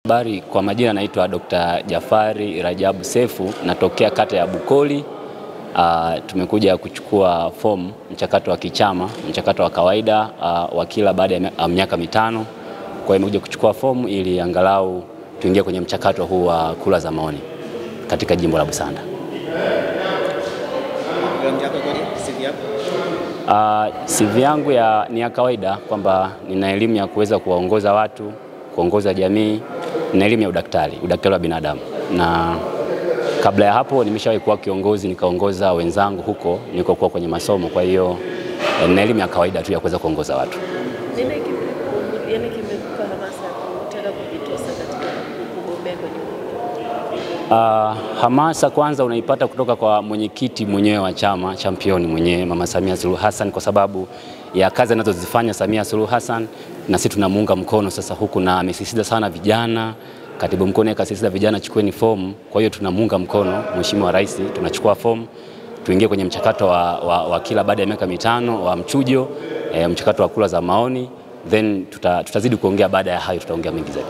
Habari, kwa majina naitwa Dr. Jafari Rajabu Sefu, natokea kata ya Bukoli. Tumekuja kuchukua fomu, mchakato wa kichama, mchakato wa kawaida wa kila baada ya miaka mitano. Kwa hiyo nimekuja kuchukua fomu ili angalau tuingie kwenye mchakato huu wa kura za maoni katika jimbo la Busanda. CV yangu ni ya kawaida, kwamba nina elimu ya kuweza kuwaongoza watu, kuongoza jamii, na elimu ya udaktari wa binadamu. Na kabla ya hapo nimeshawahi kuwa kiongozi, nikaongoza wenzangu huko nilikokuwa kwenye masomo. Kwa hiyo nina elimu ya kawaida tu ya kuweza kuongoza watu. Nini kimekupa hamasa kutaka kujitosa katika kugombea kwenye hamasa kwanza unaipata kutoka kwa mwenyekiti mwenyewe wa chama, championi mwenyewe Mama Samia Suluhu Hassan, kwa sababu ya kazi anazozifanya Samia Suluhu Hassan, na sisi tunamuunga mkono sasa huku, na amesisitiza sana vijana. Katibu mkuu akasisitiza vijana chukueni fomu. Kwa hiyo tunamuunga mkono Mheshimiwa Rais, tunachukua fomu tuingie kwenye mchakato wa kila baada ya miaka mitano wa mchujo, mchakato wa kura za maoni, then tutazidi kuongea. Baada ya hayo tutaongea mengi zaidi.